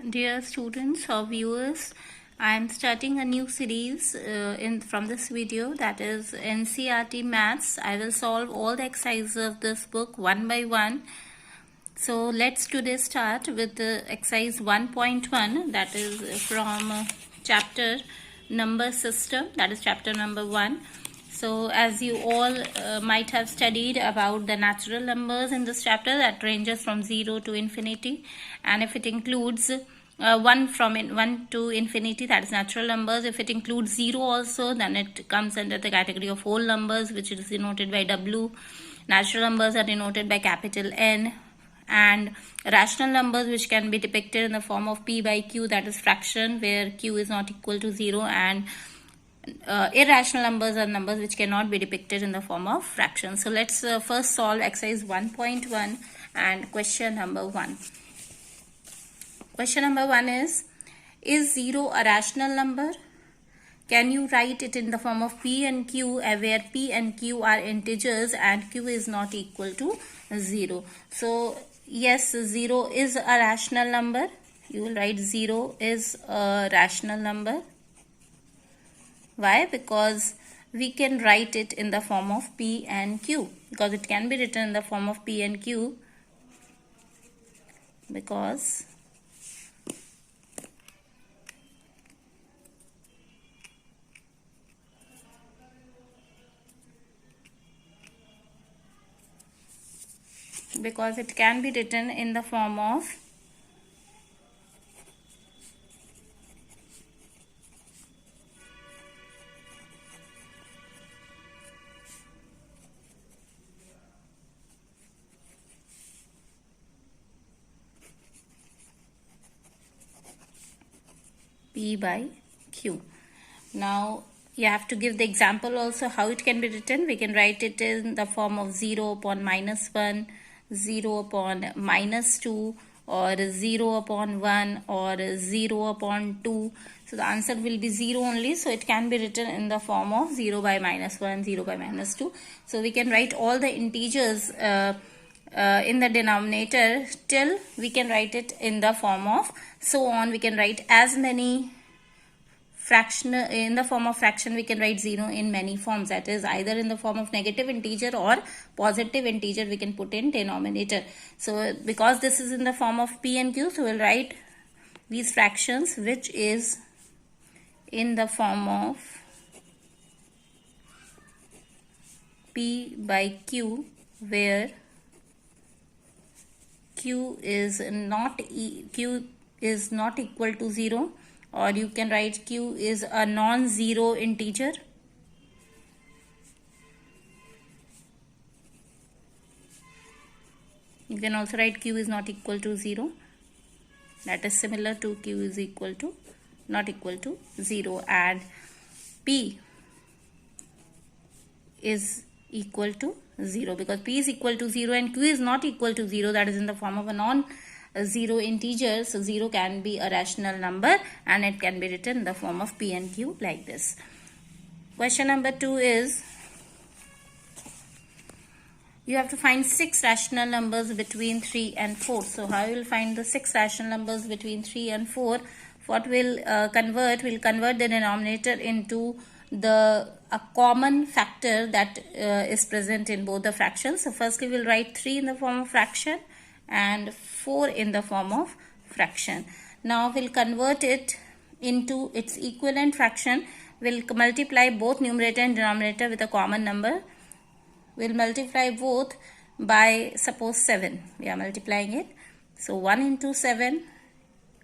Dear students or viewers, I am starting a new series from this video, that is NCERT Maths. I will solve all the exercises of this book one by one. So let's today start with exercise 1.1, that is from chapter number system, that is chapter number 1. So as you all might have studied about the natural numbers in this chapter, that ranges from 0 to infinity, and if it includes 1 to infinity, that is natural numbers. If it includes 0 also, then it comes under the category of whole numbers, which is denoted by W. Natural numbers are denoted by capital N, and rational numbers, which can be depicted in the form of P by Q, that is fraction, where Q is not equal to 0, and irrational numbers are numbers which cannot be depicted in the form of fractions. So let's first solve exercise 1.1 and question number 1. Question number 1 is 0 a rational number? Can you write it in the form of P and Q, where P and Q are integers and Q is not equal to 0? So yes, 0 is a rational number. You will write 0 is a rational number. Why? Because we can write it in the form of P and Q, because it can be written in the form of P and Q, because it can be written in the form of P by Q. Now you have to give the example also how it can be written. We can write it in the form of 0 upon minus 1, 0 upon minus 2, or 0 upon 1, or 0 upon 2. So the answer will be 0 only. So it can be written in the form of 0 by minus 1, 0 by minus 2. So we can write all the integers in the denominator till we can write it in the form of so on. We can write as many fraction in the form of fraction. We can write 0 in many forms, that is either in the form of negative integer or positive integer we can put in denominator. So because this is in the form of P and Q, so we'll write these fractions which is in the form of P by Q, where Q is not equal to 0, or you can write Q is a non-zero integer. You can also write Q is not equal to 0. That is similar to Q is equal to not equal to 0, and P is equal to 0, because P is equal to 0 and Q is not equal to 0, that is in the form of a non-zero integer. So 0 can be a rational number and it can be written in the form of P and Q like this. Question number 2 is you have to find 6 rational numbers between 3 and 4. So how you will find the 6 rational numbers between 3 and 4? What will convert? We'll convert the denominator into a common factor that is present in both the fractions. So firstly we'll write 3 in the form of fraction and 4 in the form of fraction. Now we'll convert it into its equivalent fraction. We'll multiply both numerator and denominator with a common number. We'll multiply both by, suppose, 7. We are multiplying it. So 1 into 7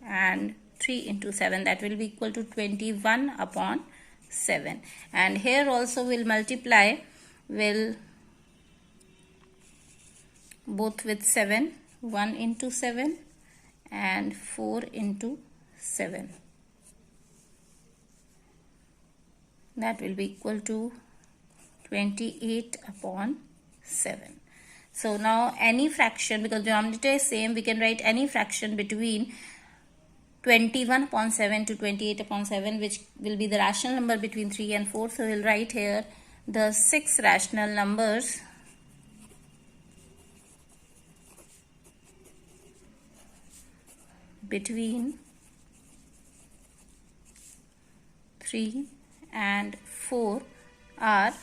and 3 into 7, that will be equal to 21 upon 7. And here also we'll multiply both with 7, 1 into 7 and 4 into 7. That will be equal to 28 upon 7. So now any fraction, because denominator is same, we can write any fraction between 21 upon 7 to 28 upon 7, which will be the rational number between 3 and 4. So we'll write here the 6 rational numbers between 3 and 4 are,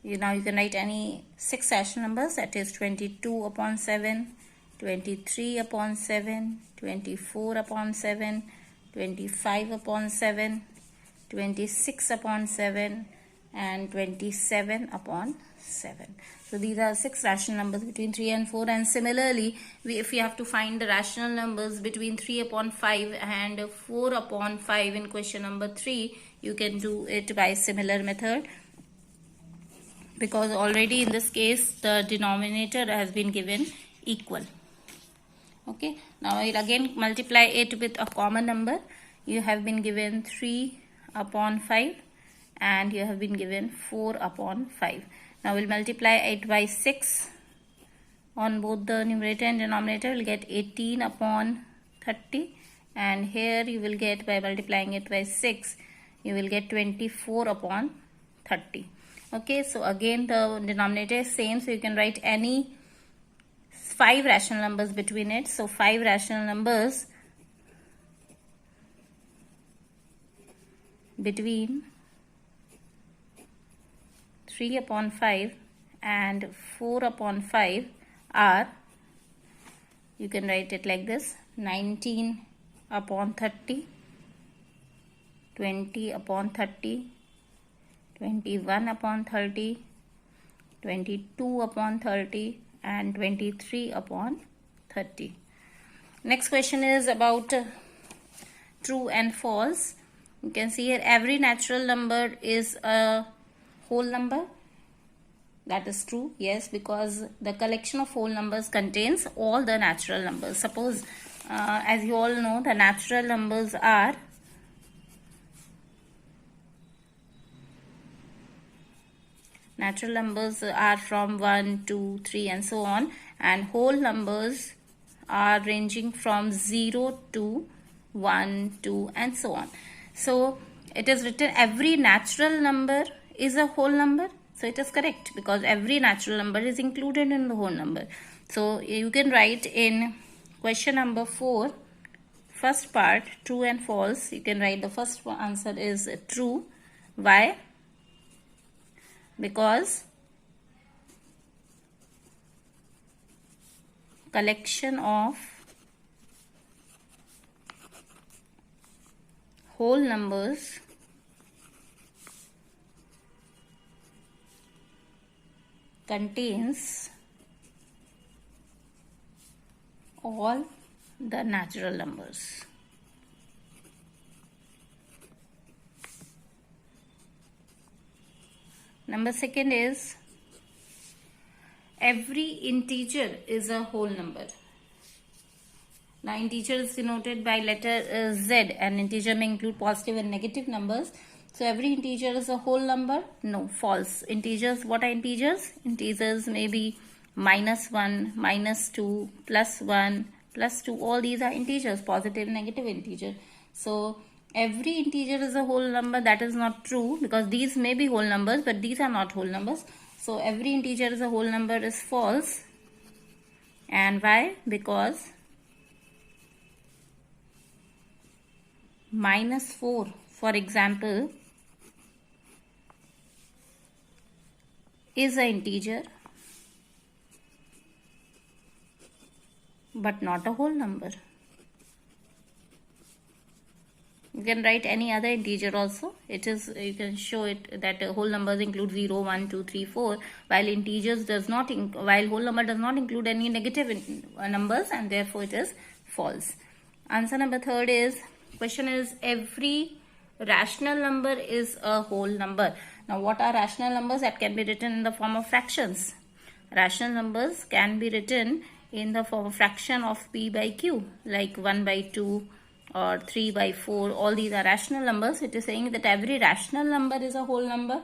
now you can write any 6 rational numbers, that is 22 upon 7, 23 upon 7, 24 upon 7, 25 upon 7, 26 upon 7 and 27 upon 7. So these are 6 rational numbers between 3 and 4, and similarly if we have to find the rational numbers between 3 upon 5 and 4 upon 5 in question number 3, you can do it by similar method, because already in this case the denominator has been given equal. Okay, now I'll again multiply it with a common number. You have been given 3 upon 5 and you have been given 4 upon 5. Now we'll multiply it by 6 on both the numerator and denominator. We'll get 18 upon 30, and here you will get, by multiplying it by 6, you will get 24 upon 30. Okay, so again the denominator is same, so you can write any 5 rational numbers between it. So 5 rational numbers between 3 upon 5 and 4 upon 5 are, you can write it like this: 19 upon 30, 20 upon 30, 21 upon 30, 22 upon 30 and 23 upon 30. Next question is about true and false. You can see here every natural number is a whole number. That is true, yes, because the collection of whole numbers contains all the natural numbers. Suppose, as you all know, the natural numbers are from 1, 2, 3 and so on, and whole numbers are ranging from 0 to 1, 2 and so on. So it is written every natural number is a whole number. So it is correct, because every natural number is included in the whole number. So you can write in question number 4, first part, true and false. You can write the first answer is true. Why? Because collection of whole numbers contains all the natural numbers. Number second is every integer is a whole number. Now integer is denoted by letter Z, and integer may include positive and negative numbers. So every integer is a whole number? No, false. Integers, what are integers? Integers may be -1, -2, +1, +2. All these are integers, positive, negative integer. So every integer is a whole number. That is not true, because these may be whole numbers, but these are not whole numbers. So every integer is a whole number is false. And why? Because -4, for example, is an integer but not a whole number. You can write any other integer also. It is, you can show it that whole numbers include 0, 1, 2, 3, 4, while integers does not, while whole number does not include any negative numbers, and therefore it is false. Answer number third is, question is every rational number is a whole number. Now what are rational numbers? That can be written in the form of fractions. Rational numbers can be written in the form of fraction of p by q, like 1 by 2 or 3 by 4. All these are rational numbers. It is saying that every rational number is a whole number.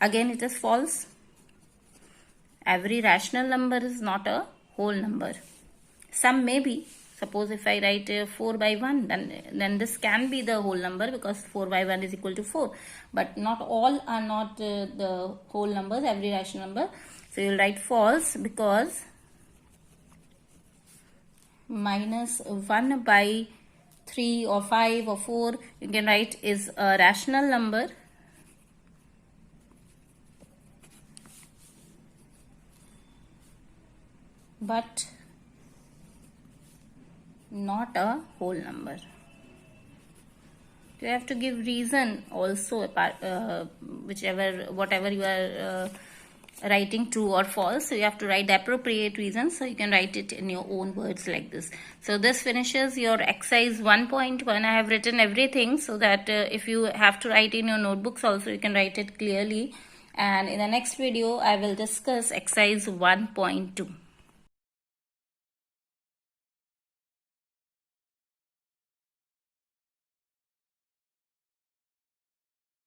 Again, it is false. Every rational number is not a whole number. Some may be. Suppose if I write 4 by 1, then this can be the whole number, because 4 by 1 is equal to 4. But not all are not the whole numbers, every rational number. So you will write false, because -1 by 3 or 5 or 4, you can write is a rational number. But not a whole number. You have to give reason also, whatever you are writing true or false. So you have to write the appropriate reason. So you can write it in your own words like this. So this finishes your exercise 1.1. I have written everything so that if you have to write in your notebooks also, you can write it clearly. And in the next video, I will discuss exercise 1.2.